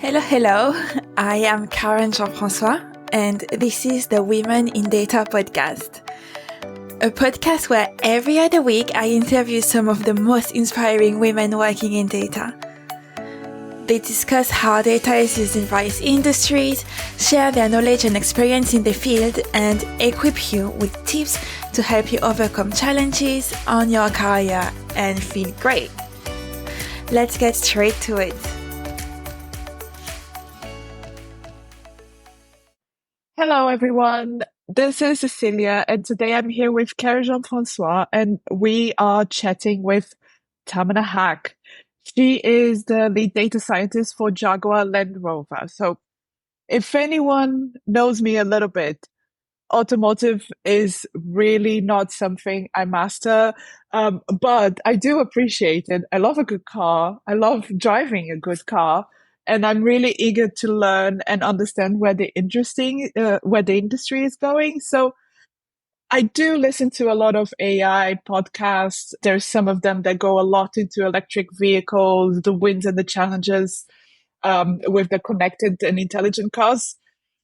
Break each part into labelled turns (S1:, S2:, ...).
S1: Hello, hello. I am Karen Jean-François, and this is the Women in Data podcast. A podcast where every other week I interview some of the most inspiring women working in data. They discuss how data is used in various industries, share their knowledge and experience in the field, and equip you with tips to help you overcome challenges on your career and feel great. Let's get straight to it.
S2: Hello, everyone. This is Cecilia, and today I'm here with Karen Jean-François, and we are chatting with Tamanna Haque. She is the lead data scientist for Jaguar Land Rover. So if anyone knows me a little bit, automotive is really not something I master, but I do appreciate it. I love a good car. I love driving a good car. And I'm really eager to learn and understand where the industry is going. So I do listen to a lot of AI podcasts. There's some of them that go a lot into electric vehicles, the wins and the challenges with the connected and intelligent cars.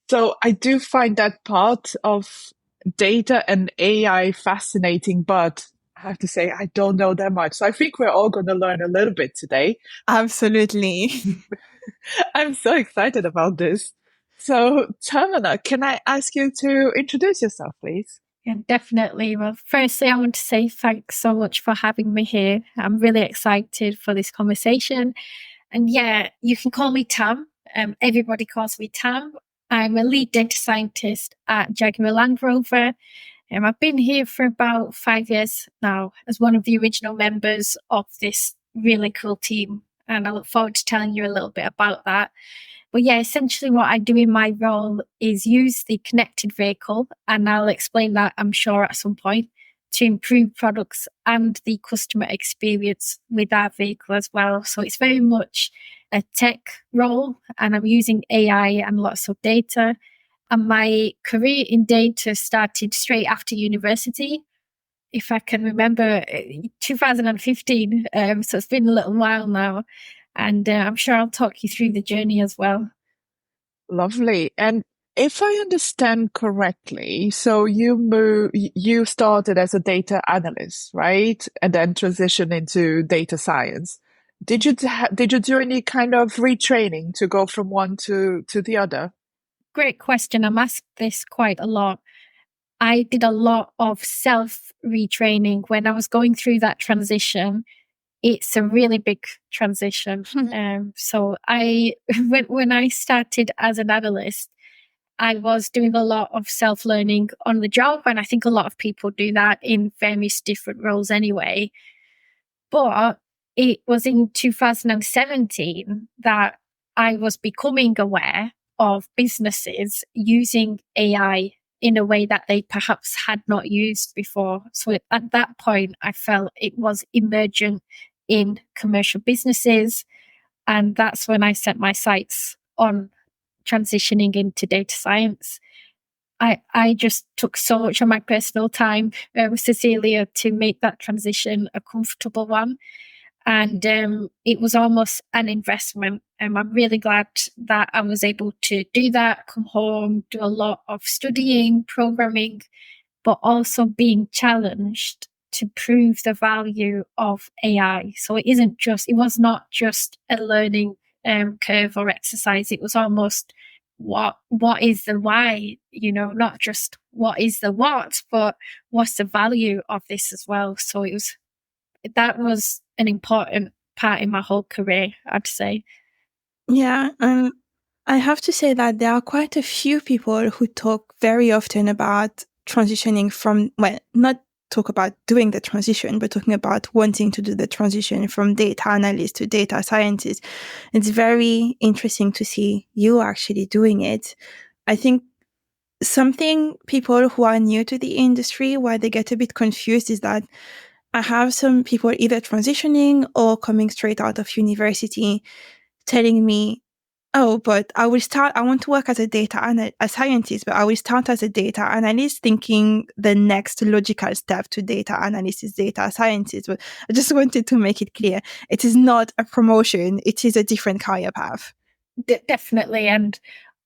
S2: So I do find that part of data and AI fascinating, but I have to say, I don't know that much. So I think we're all going to learn a little bit today.
S1: Absolutely.
S2: I'm so excited about this. So, Tamanna, can I ask you to introduce yourself, please?
S3: Yeah, definitely. Well, firstly, I want to say thanks so much for having me here. I'm really excited for this conversation. And yeah, you can call me Tam. Everybody calls me Tam. I'm a lead data scientist at Jaguar Land Rover. I've been here for about 5 years now as one of the original members of this really cool team. And I look forward to telling you a little bit about that. But yeah, essentially what I do in my role is use the connected vehicle, and I'll explain that, I'm sure, at some point, to improve products and the customer experience with our vehicle as well. So it's very much a tech role, and I'm using AI and lots of data. And my career in data started straight after university, if I can remember, 2015. So it's been a little while now. And I'm sure I'll talk you through the journey as well.
S2: Lovely. And if I understand correctly, so you started as a data analyst, right? And then transitioned into data science. Did you do any kind of retraining to go from one to the other?
S3: Great question. I'm asked this quite a lot. I did a lot of self-retraining when I was going through that transition. It's a really big transition. So when I started as an analyst, I was doing a lot of self-learning on the job. And I think a lot of people do that in various different roles anyway. But it was in 2017 that I was becoming aware of businesses using AI in a way that they perhaps had not used before. So at that point, I felt it was emergent in commercial businesses. And that's when I set my sights on transitioning into data science. I just took so much of my personal time with Cecilia to make that transition a comfortable one. And it was almost an investment. I'm really glad that I was able to do that, come home, do a lot of studying, programming, but also being challenged to prove the value of AI. So it was not just a learning curve or exercise. It was almost what is the why, not just what is the what, but what's the value of this as well. So that was an important part in my whole career, I'd say.
S1: Yeah, I have to say that there are quite a few people who talk very often about transitioning not talk about doing the transition, but talking about wanting to do the transition from data analyst to data scientist. It's very interesting to see you actually doing it. I think something people who are new to the industry, why they get a bit confused, is that I have some people either transitioning or coming straight out of university telling me, oh, but I want to work as a scientist, but I will start as a data analyst thinking the next logical step to data analyst is data scientist. But I just wanted to make it clear. It is not a promotion. It is a different career path.
S3: Definitely. And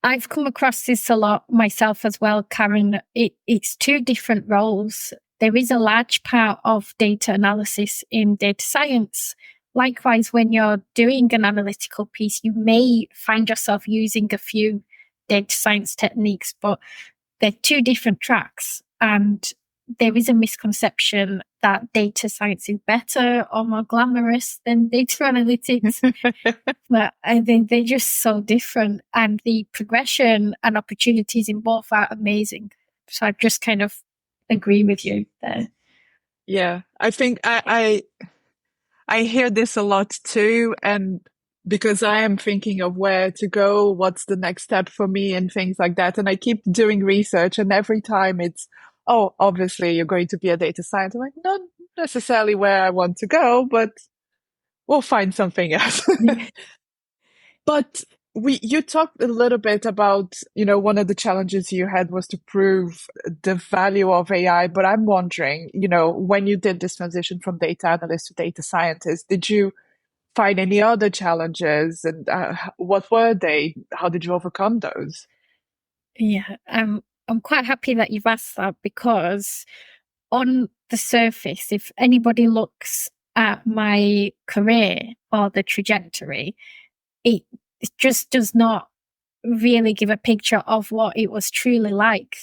S3: I've come across this a lot myself as well, Karen. It's two different roles. There is a large part of data analysis in data science. Likewise, when you're doing an analytical piece, you may find yourself using a few data science techniques, but they're two different tracks. And there is a misconception that data science is better or more glamorous than data analytics. But I think they're just so different. And the progression and opportunities in both are amazing. So I just kind of agree with you there.
S2: Yeah, I think I hear this a lot too, and because I am thinking of where to go, what's the next step for me, and things like that. And I keep doing research, and every time it's, oh, obviously you're going to be a data scientist. I'm like, not necessarily where I want to go, but we'll find something else. But you talked a little bit about, one of the challenges you had was to prove the value of AI. But I'm wondering, when you did this transition from data analyst to data scientist, did you find any other challenges, and what were they? How did you overcome those?
S3: Yeah, I'm quite happy that you've asked that, because on the surface, if anybody looks at my career or the trajectory, it just does not really give a picture of what it was truly like.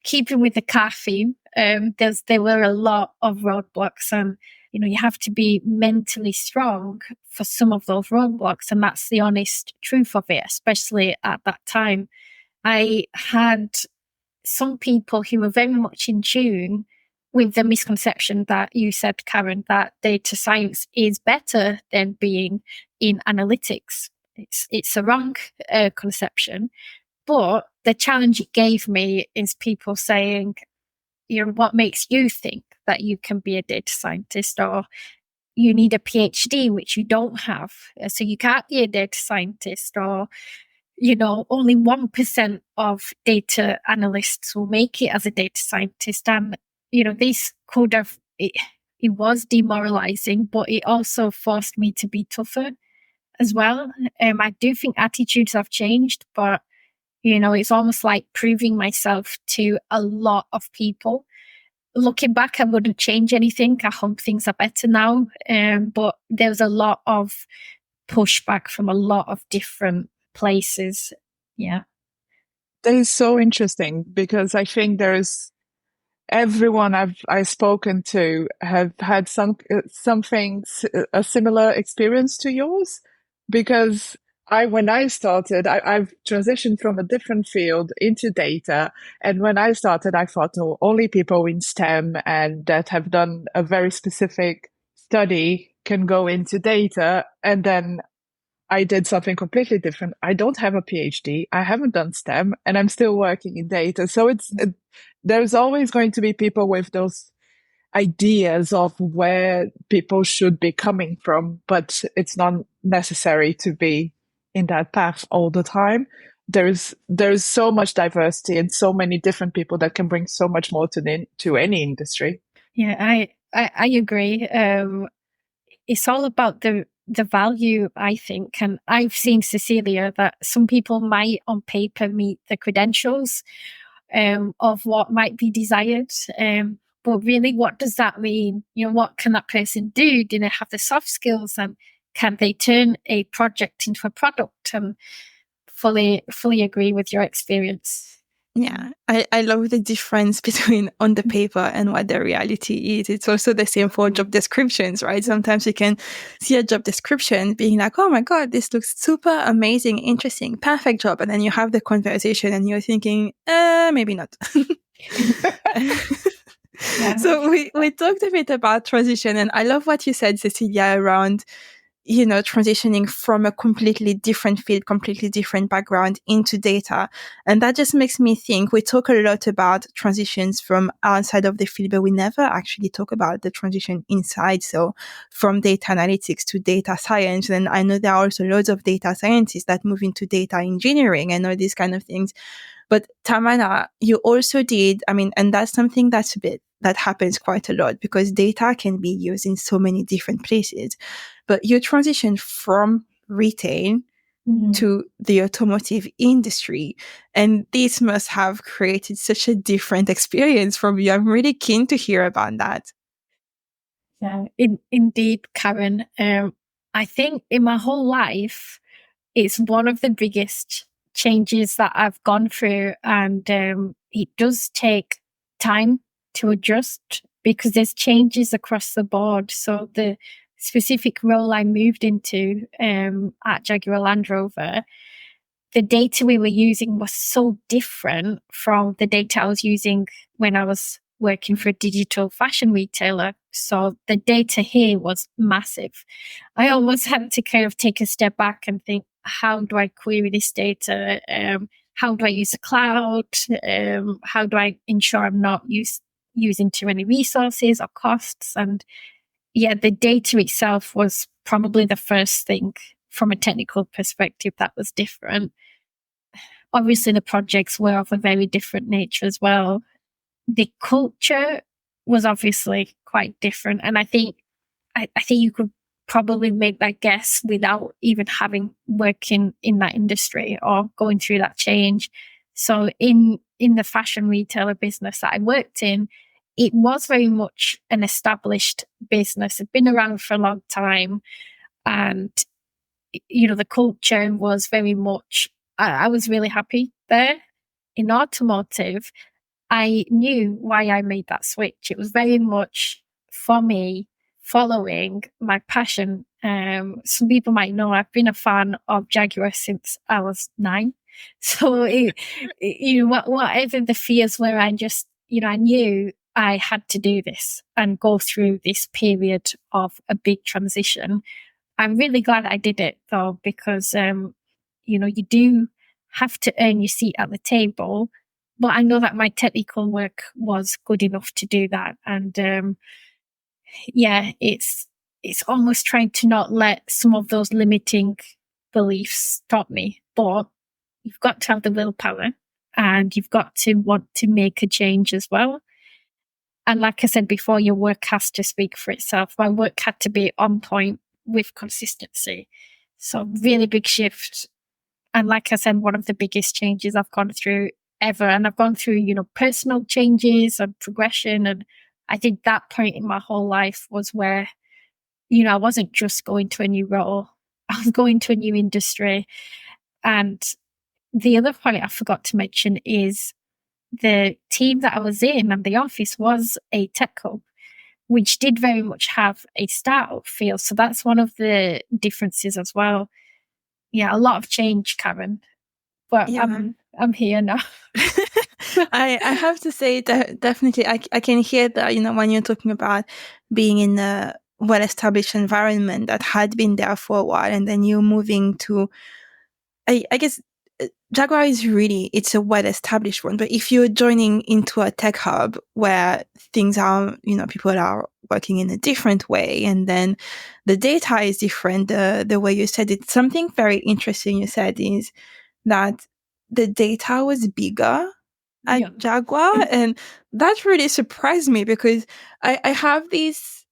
S3: Keeping with the car theme, there were a lot of roadblocks, and you have to be mentally strong for some of those roadblocks, and that's the honest truth of it. Especially at that time, I had some people who were very much in tune with the misconception that you said, Karen, that data science is better than being in analytics. It's a wrong conception. But the challenge it gave me is people saying, what makes you think that you can be a data scientist, or you need a PhD, which you don't have, so you can't be a data scientist, or only 1% of data analysts will make it as a data scientist. And, this could have, it was demoralizing, but it also forced me to be tougher as well. I do think attitudes have changed, but, it's almost like proving myself to a lot of people. Looking back, I wouldn't change anything. I hope things are better now. But there's a lot of pushback from a lot of different places. Yeah.
S2: That is so interesting, because I think there's everyone I've spoken to have had a similar experience to yours, because when I started, I've transitioned from a different field into data. And when I started, I thought, oh, only people in STEM and that have done a very specific study can go into data. And then I did something completely different. I don't have a PhD. I haven't done STEM, and I'm still working in data. So there's always going to be people with those ideas of where people should be coming from, but it's not necessary to be in that path all the time. There's so much diversity and so many different people that can bring so much more to any industry.
S3: Yeah, I agree. It's all about the value, I think. And I've seen, Cecilia, that some people might on paper meet the credentials of what might be desired. But really, what does that mean? What can that person do? Do they have the soft skills, and can they turn a project into a product? And fully agree with your experience.
S1: Yeah, I love the difference between on the paper and what the reality is. It's also the same for job descriptions, right? Sometimes you can see a job description being like, oh my God, this looks super amazing, interesting, perfect job. And then you have the conversation and you're thinking, maybe not.
S3: Yeah.
S1: So we talked a bit about transition, and I love what you said, Cecilia, around transitioning from a completely different field, completely different background into data. And that just makes me think we talk a lot about transitions from outside of the field, but we never actually talk about the transition inside. So from data analytics to data science. And I know there are also loads of data scientists that move into data engineering and all these kind of things. But Tamanna, you also did, and that's something that happens quite a lot, because data can be used in so many different places. But you transitioned from retail to the automotive industry. And this must have created such a different experience from you. I'm really keen to hear about that.
S3: Yeah, indeed, Karen. I think in my whole life, it's one of the biggest changes that I've gone through, and it does take time to adjust because there's changes across the board. So the specific role I moved into at Jaguar Land Rover, the data we were using was so different from the data I was using when I was working for a digital fashion retailer. So the data here was massive. I almost had to kind of take a step back and think, how do I query this data? How do I use the cloud? How do I ensure I'm not using too many resources or costs? And yeah, the data itself was probably the first thing from a technical perspective that was different. Obviously, the projects were of a very different nature as well. The culture was obviously quite different, and I think you could probably make that guess without even having working in that industry or going through that change. So in the fashion retailer business that I worked in, it was very much an established business. It'd been around for a long time, and the culture was very much. I was really happy there. In automotive, I knew why I made that switch. It was very much for me following my passion. Some people might know I've been a fan of Jaguar since I was 9. So, whatever the fears were, I just, I knew I had to do this and go through this period of a big transition. I'm really glad I did it though, because, you do have to earn your seat at the table. But I know that my technical work was good enough to do that. And it's almost trying to not let some of those limiting beliefs stop me. But you've got to have the willpower and you've got to want to make a change as well. And like I said before, your work has to speak for itself. My work had to be on point with consistency. So really big shift. And like I said, one of the biggest changes I've gone through ever. And I've gone through, personal changes and progression. And I think that point in my whole life was where, I wasn't just going to a new role. I was going to a new industry. And the other point I forgot to mention is the team that I was in and the office was a tech hub, which did very much have a startup feel. So that's one of the differences as well. Yeah, a lot of change, Karen. But
S1: Yeah.
S3: I'm here now.
S1: I have to say that definitely I can hear that, when you're talking about being in a well-established environment that had been there for a while and then you're moving to, I guess Jaguar it's a well-established one, but if you're joining into a tech hub where things are, people are working in a different way and then the data is different, the way you said it, something very interesting you said is that the data was bigger at Jaguar. And that really surprised me because I have this,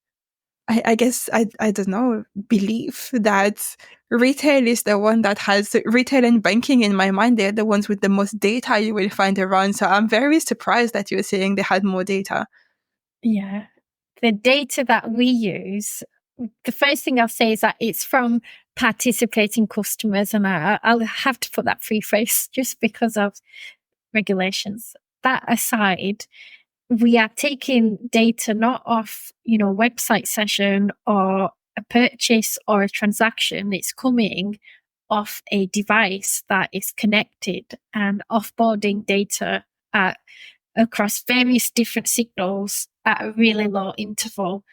S1: I guess, I don't know, belief that retail is the one that has retail and banking in my mind. They're the ones with the most data you will find around. So I'm very surprised that you're saying they had more data.
S3: Yeah. The data that we use, the first thing I'll say is that it's from participating customers. And I'll have to put that preface just because of regulations. That aside, we are taking data not off, website session or a purchase or a transaction. It's coming off a device that is connected and offboarding data across various different signals at a really low interval.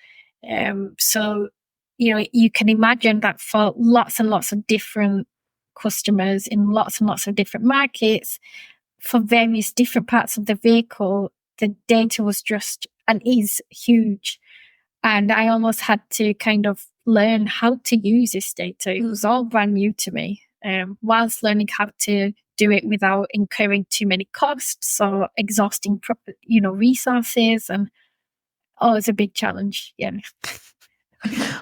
S3: So, you can imagine that for lots and lots of different customers in lots and lots of different markets, for various different parts of the vehicle, the data was just and is huge. And I almost had to kind of learn how to use this data. It was all brand new to me, whilst learning how to do it without incurring too many costs or exhausting resources. And it's a big challenge. Yeah.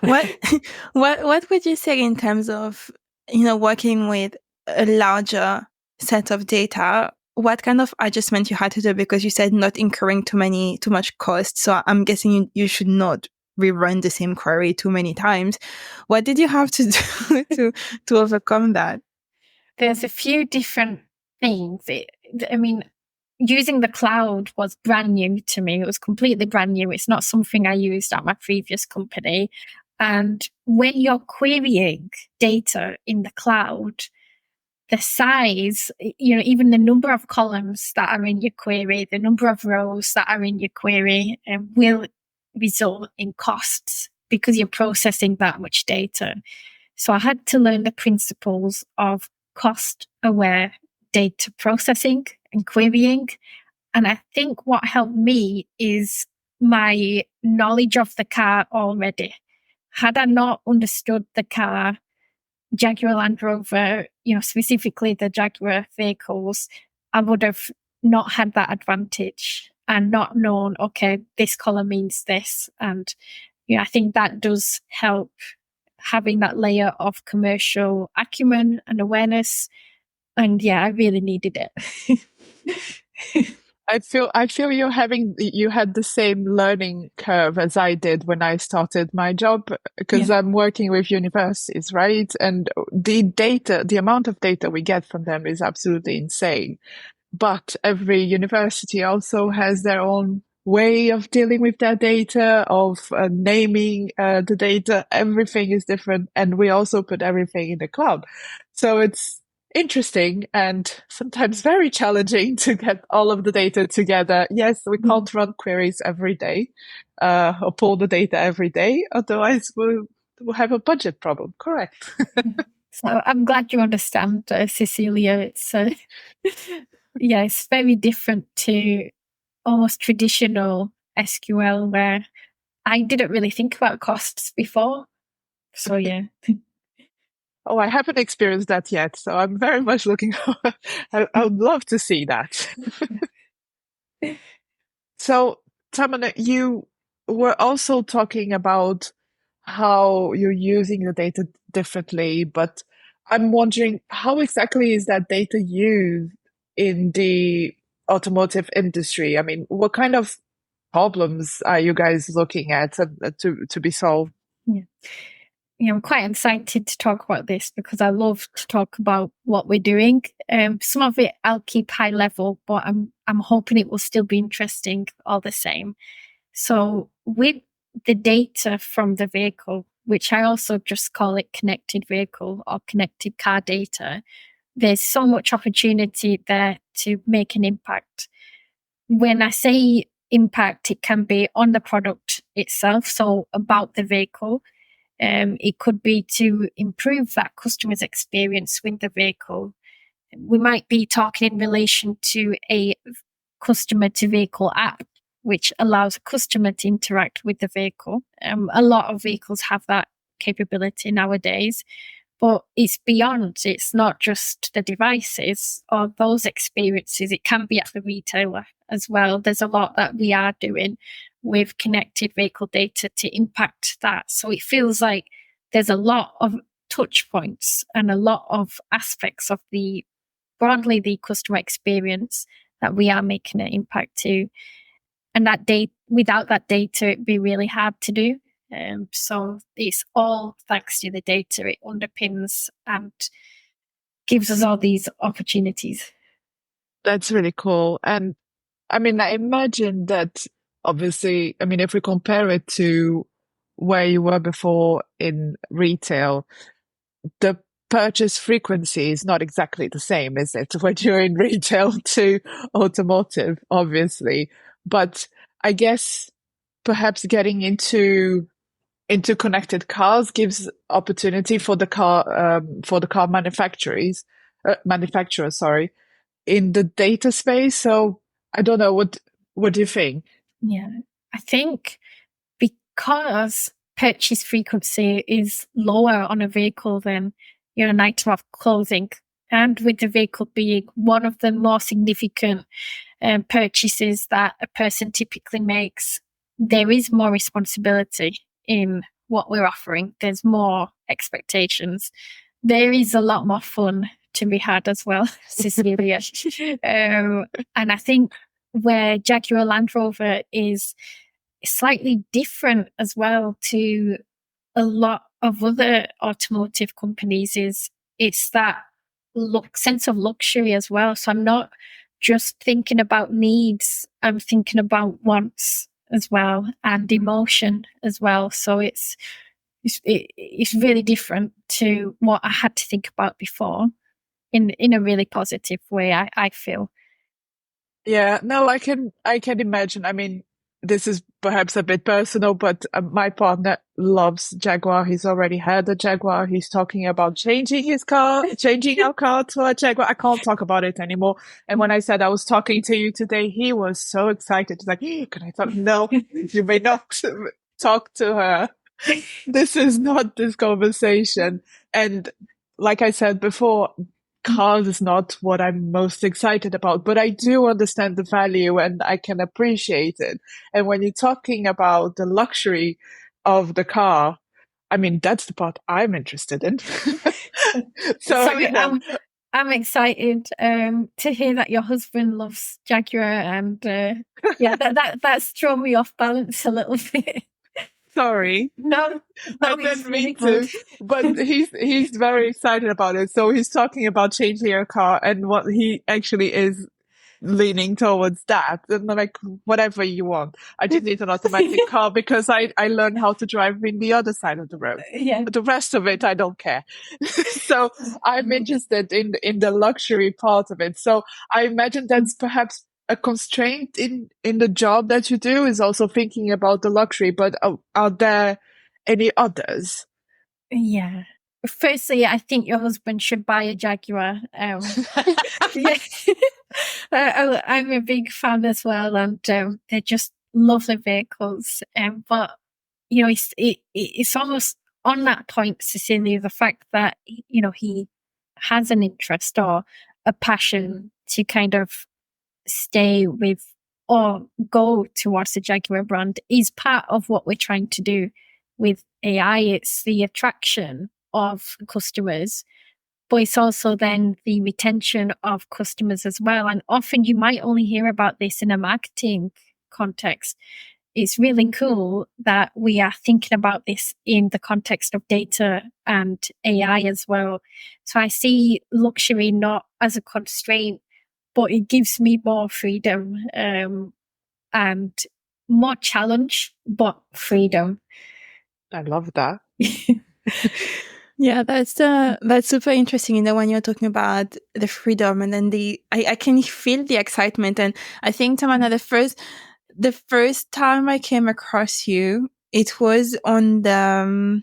S1: What would you say in terms of working with a larger set of data, what kind of adjustment you had to do? Because you said not incurring too much cost. So I'm guessing you should not rerun the same query too many times. What did you have to do to overcome that?
S3: There's a few different things. Using the cloud was brand new to me. It was completely brand new. It's not something I used at my previous company. And when you're querying data in the cloud, the size, even the number of columns that are in your query, the number of rows that are in your query will result in costs because you're processing that much data. So I had to learn the principles of cost-aware data processing and querying. And I think what helped me is my knowledge of the car already. Had I not understood the car, Jaguar Land Rover, specifically the Jaguar vehicles, I would have not had that advantage and not known, okay, this color means this. And I think that does help, having that layer of commercial acumen and awareness. And I really needed it.
S2: I feel you had the same learning curve as I did when I started my job, because I'm working with universities, right? And the amount of data we get from them is absolutely insane. But every university also has their own way of dealing with their data, of naming the data. Everything is different. And we also put everything in the cloud. So it's interesting and sometimes very challenging to get all of the data together. Yes, we can't run queries every day or pull the data every day. Otherwise, we'll have a budget problem. Correct.
S3: So I'm glad you understand, Cecilia. It's it's very different to almost traditional SQL, where I didn't really think about costs before. So
S2: Oh, I haven't experienced that yet, so I'm very much looking forward. I would love to see that. So, Tamanna, you were also talking about how you're using the data differently, but I'm wondering, how exactly is that data used in the automotive industry? I mean, what kind of problems are you guys looking at to be solved?
S3: I'm quite excited to talk about this because I love to talk about what we're doing. Some of it I'll keep high level, but I'm hoping it will still be interesting all the same. So with the data from the vehicle, which I also just call it connected vehicle or connected car data, there's so much opportunity there to make an impact. When I say impact, it can be on the product itself, so about the vehicle. It could be to improve that customer's experience with the vehicle. We might be talking in relation to a customer to vehicle app, which allows a customer to interact with the vehicle. A lot of vehicles have that capability nowadays, but it's beyond. It's not just the devices or those experiences. It can be at the retailer as well. There's a lot that we are doing with connected vehicle data to impact that. So it feels like there's a lot of touch points and a lot of aspects of broadly the customer experience that we are making an impact to. And that data, without that data, it'd be really hard to do. So it's all thanks to the data. It underpins and gives us all these opportunities.
S2: That's really cool. And I mean, I imagine that obviously, I mean, if we compare it to where you were before in retail, the purchase frequency is not exactly the same, is it? When you're in retail to automotive, obviously. But I guess perhaps getting into connected cars gives opportunity for the car manufacturers, sorry, in the data space. So I don't know, what do you think?
S3: Yeah, I think because purchase frequency is lower on a vehicle than an item of clothing, and with the vehicle being one of the more significant purchases that a person typically makes, there is more responsibility in what we're offering. There's more expectations. there is a lot more fun to be had as well, Cecilia. And I think where Jaguar Land Rover is slightly different as well to a lot of other automotive companies is it's that sense of luxury as well. So I'm not just thinking about needs, I'm thinking about wants as well and emotion as well. So it's really different to what I had to think about before in a really positive way, I feel.
S2: Yeah, no, I can imagine. I mean, this is perhaps a bit personal, but my partner loves Jaguar. He's already had a Jaguar. He's talking about changing our car to a Jaguar. I can't talk about it anymore. And when I said I was talking to you today, he was so excited. He's like, can I talk? No, you may not talk to her. This is not this conversation. And like I said before, cars is not what I'm most excited about, but I do understand the value and I can appreciate it. And when you're talking about the luxury of the car, I mean, that's the part I'm interested in.
S3: Sorry, I'm excited to hear that your husband loves Jaguar, and yeah, that's thrown me off balance a little bit.
S2: Sorry.
S3: No,
S2: I didn't mean to, but he's very excited about it. So he's talking about changing a car, and what he actually is leaning towards that. And I'm like, whatever you want. I just need an automatic car because I learned how to drive in the other side of the road.
S3: Yeah.
S2: But the rest of it, I don't care. So I'm interested in the luxury part of it. So I imagine that's perhaps a constraint in the job that you do is also thinking about the luxury, but are there any others?
S3: Yeah. Firstly, I think your husband should buy a Jaguar. Yeah. I'm a big fan as well, and they're just lovely vehicles. But you know, it's almost on that point, Cecilia, the fact that he has an interest or a passion to kind of stay with or go towards the Jaguar brand is part of what we're trying to do with AI. It's the attraction of customers, but it's also then the retention of customers as well. And often you might only hear about this in a marketing context. It's really cool that we are thinking about this in the context of data and AI as well. So I see luxury not as a constraint, but it gives me more freedom and more challenge, but freedom.
S2: I love that.
S1: Yeah, that's super interesting. When you're talking about the freedom and then I can feel the excitement. And I think, Tamanna, the first time I came across you, it was on the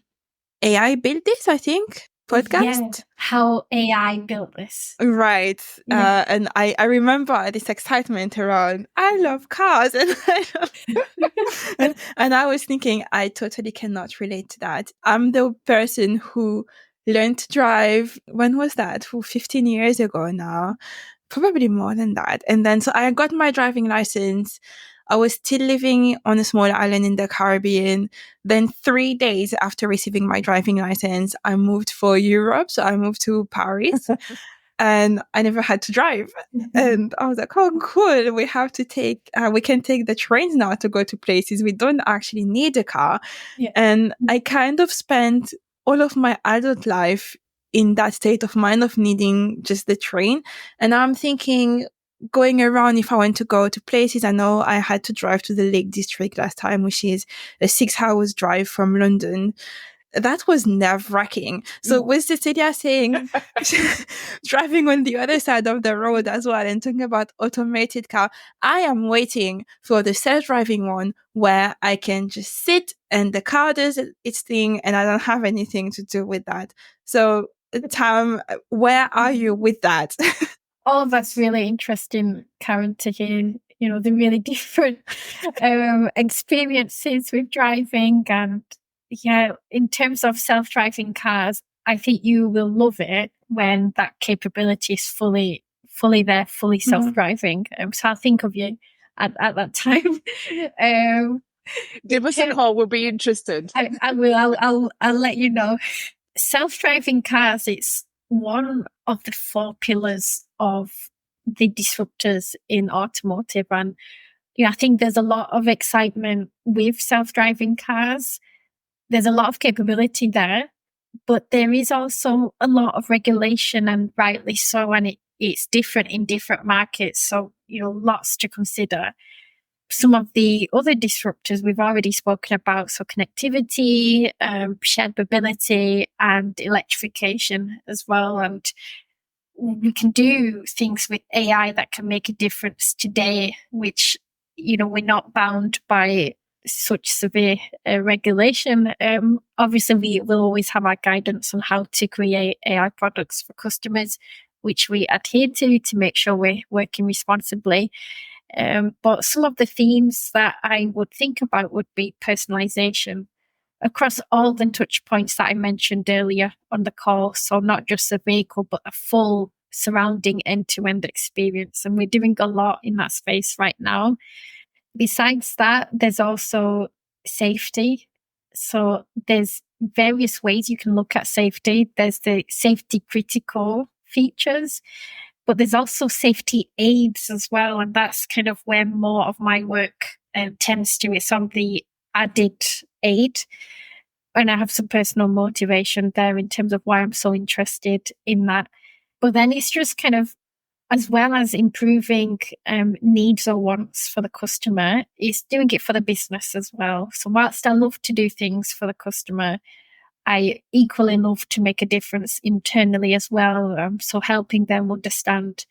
S1: AI Build This, I think, podcast.
S3: Yeah, how AI built this.
S1: Right.
S3: Yeah.
S1: And I remember this excitement around, I love cars. And I was thinking, I totally cannot relate to that. I'm the person who learned to drive. When was that? 15 years ago now. Probably more than that. And then, so I got my driving license. I was still living on a small island in the Caribbean. Then 3 days after receiving my driving license, I moved for Europe. So I moved to Paris. And I never had to drive. And I was like, oh, cool. We can take the trains now to go to places. We don't actually need a car.
S3: Yeah.
S1: And I kind of spent all of my adult life in that state of mind of needing just the train. And I'm thinking, going around, if I want to go to places, I know I had to drive to the Lake District last time, which is a 6 hours drive from London. That was nerve-wracking. So with Cecilia saying driving on the other side of the road as well and talking about automated car, I am waiting for the self-driving one where I can just sit and the car does its thing and I don't have anything to do with that. So Tam, where are you with that?
S3: All of that's really interesting, Karen, to hear, the really different experiences with driving. And yeah, in terms of self-driving cars, I think you will love it when that capability is fully there, fully self-driving. So I'll think of you at that time.
S2: Give us a call. We'll be interested.
S3: I will. I'll let you know. self-driving cars, it's one of the 4 pillars of the disruptors in automotive. And I think there's a lot of excitement with self-driving cars. There's a lot of capability there, but there is also a lot of regulation, and rightly so, and it's different in different markets. So, lots to consider. Some of the other disruptors we've already spoken about, so connectivity, shared mobility, and electrification as well. And we can do things with AI that can make a difference today, which, we're not bound by such severe regulation. Obviously, we will always have our guidance on how to create AI products for customers, which we adhere to make sure we're working responsibly. But some of the themes that I would think about would be personalization across all the touch points that I mentioned earlier on the call. So not just a vehicle, but a full surrounding end-to-end experience. And we're doing a lot in that space right now. Besides that, there's also safety. So there's various ways you can look at safety. There's the safety critical features, but there's also safety aids as well. And that's kind of where more of my work tends to. It's on the added aid. And I have some personal motivation there in terms of why I'm so interested in that. But then it's just kind of, as well as improving needs or wants for the customer, it's doing it for the business as well. So whilst I love to do things for the customer, I equally love to make a difference internally as well. So helping them understand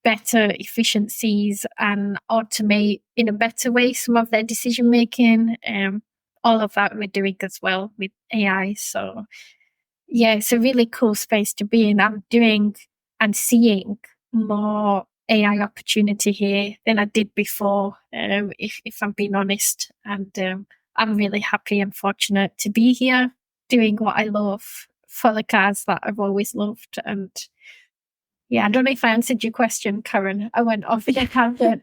S3: better efficiencies and automate in a better way some of their decision making. All of that we're doing as well with AI. So yeah, it's a really cool space to be in. I'm doing and seeing more AI opportunity here than I did before, if I'm being honest. And I'm really happy and fortunate to be here doing what I love for the cars that I've always loved. And yeah, I don't know if I answered your question, Karen. I went off the tangent.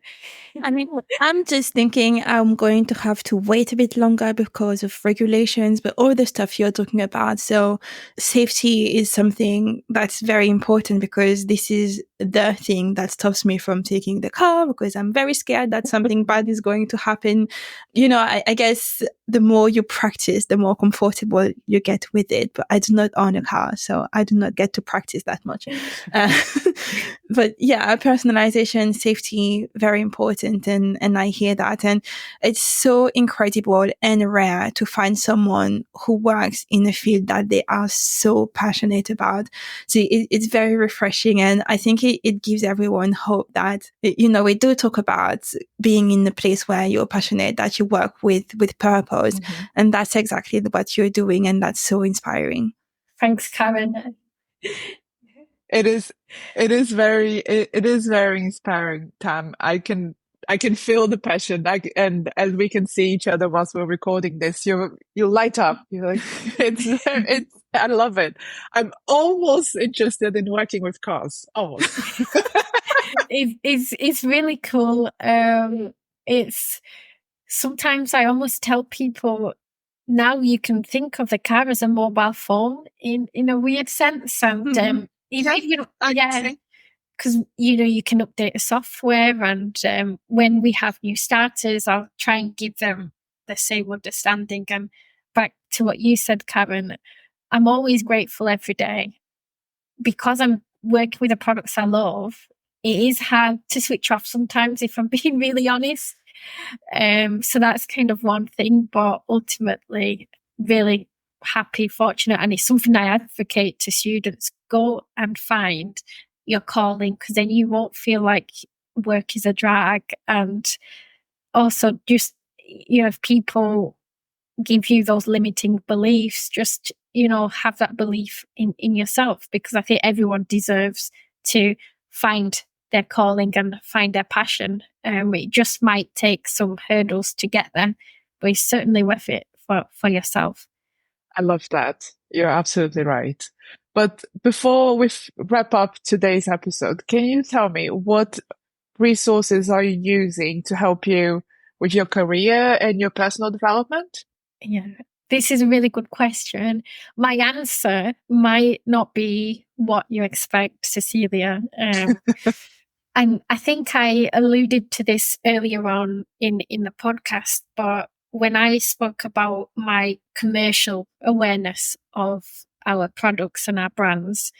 S1: I mean, I'm just thinking I'm going to have to wait a bit longer because of regulations, but all the stuff you're talking about. So safety is something that's very important because this is the thing that stops me from taking the car because I'm very scared that something bad is going to happen. I guess the more you practice, the more comfortable you get with it. But I do not own a car, so I do not get to practice that much. But yeah, personalization, safety, very important. And I hear that. And it's so incredible and rare to find someone who works in a field that they are so passionate about. So it's very refreshing. And I think it gives everyone hope that, we do talk about being in a place where you're passionate, that you work with purpose. Mm-hmm. And that's exactly what you're doing. And that's so inspiring.
S3: Thanks, Karen.
S2: It is very inspiring, Tam. I can feel the passion. And as we can see each other whilst we're recording this, you light up. You're like, I love it. I'm almost interested in working with cars. Almost.
S3: It's really cool. It's sometimes I almost tell people now you can think of the car as a mobile phone in a weird sense, and because you can update the software, and when we have new starters, I'll try and give them the same understanding. And back to what you said, Karen, I'm always grateful every day because I'm working with the products I love. It is hard to switch off sometimes, if I'm being really honest. So that's kind of one thing, but ultimately really happy, fortunate, and it's something I advocate to students. Go and find your calling, because then you won't feel like work is a drag. And also just, if people give you those limiting beliefs, just, have that belief in yourself, because I think everyone deserves to find their calling and find their passion. It just might take some hurdles to get there, but it's certainly worth it for yourself.
S2: I love that. You're absolutely right. But before we wrap up today's episode, can you tell me what resources are you using to help you with your career and your personal development?
S3: Yeah. This is a really good question. My answer might not be what you expect, Cecilia. And I think I alluded to this earlier on in the podcast, but when I spoke about my commercial awareness of our products and our brands,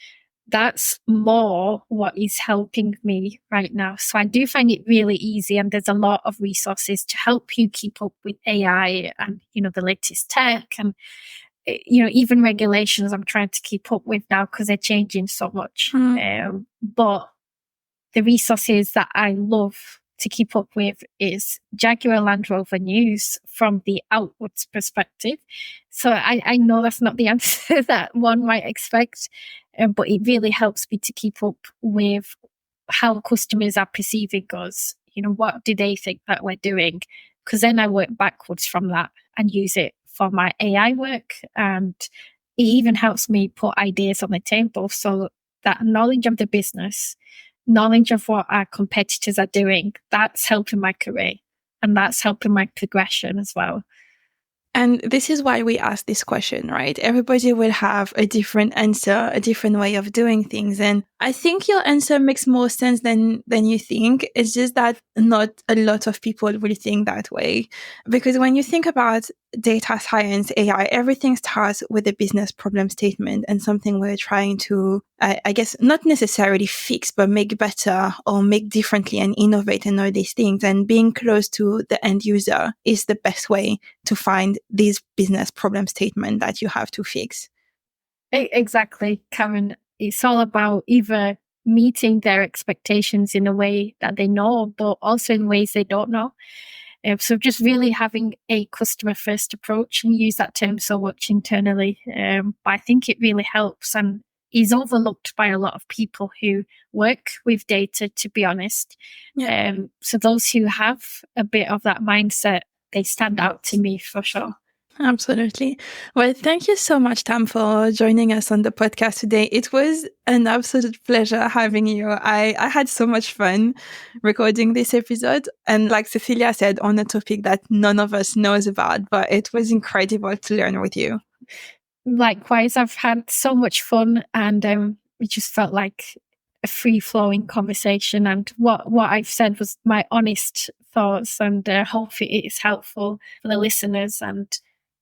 S3: that's more what is helping me right now. So I do find it really easy, and there's a lot of resources to help you keep up with AI and, the latest tech and, even regulations I'm trying to keep up with now because they're changing so much. But the resources that I love to keep up with is Jaguar Land Rover news from the outwards perspective. So I know that's not the answer that one might expect, but it really helps me to keep up with how customers are perceiving us. What do they think that we're doing? Because then I work backwards from that and use it for my AI work. And it even helps me put ideas on the table. So that knowledge of the business, knowledge of what our competitors are doing, that's helping my career and that's helping my progression as well.
S1: And this is why we ask this question, right? Everybody will have a different answer, a different way of doing things. And I think your answer makes more sense than you think. It's just that not a lot of people will think that way. Because when you think about data science, AI, everything starts with a business problem statement and something we're trying to, I guess, not necessarily fix, but make better or make differently and innovate and all these things. And being close to the end user is the best way to find these business problem statement that you have to fix.
S3: Exactly, Karen. It's all about either meeting their expectations in a way that they know, but also in ways they don't know. So just really having a customer first approach, and use that term so much internally. But I think it really helps and is overlooked by a lot of people who work with data, to be honest. Yeah. So those who have a bit of that mindset, they stand out to me for sure.
S1: Absolutely. Well, thank you so much, Tam, for joining us on the podcast today. It was an absolute pleasure having you. I had so much fun recording this episode. And like Cecilia said, on a topic that none of us knows about, but it was incredible to learn with you.
S3: Likewise, I've had so much fun, and it just felt like a free-flowing conversation. And what I've said was my honest thoughts, and hope it is helpful for the listeners. And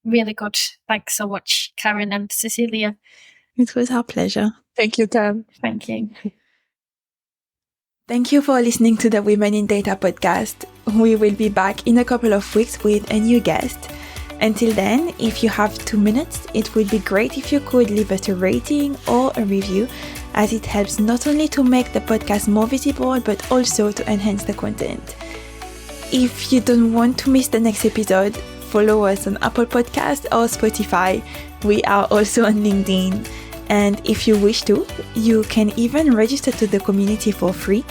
S3: really good. Thanks so much, Karen and Cecilia.
S1: It was our pleasure.
S2: Thank you, Tam.
S3: Thank you.
S1: Thank you for listening to the Women in Data podcast. We will be back in a couple of weeks with a new guest. Until then, if you have 2 minutes, it would be great if you could leave us a rating or a review, as it helps not only to make the podcast more visible, but also to enhance the content. If you don't want to miss the next episode, follow us on Apple Podcasts or Spotify. We are also on LinkedIn. And if you wish to, you can even register to the community for free.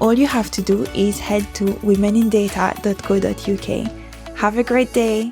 S1: All you have to do is head to womenindata.co.uk. Have a great day.